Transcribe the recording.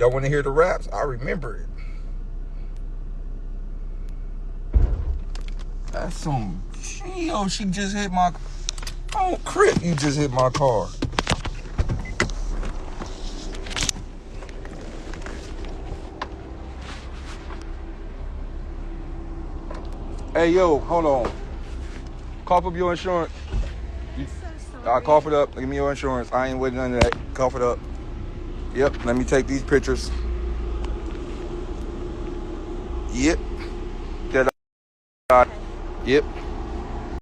Y'all want to hear the raps? I remember it. That's some... Yo, she just hit my... Oh, crap, you just hit my car. Hey, yo, hold on. Cough up your insurance. I cough it up. Give me your insurance. I ain't with none of that. Cough it up. Yep, let me take these pictures. Yep. Yep.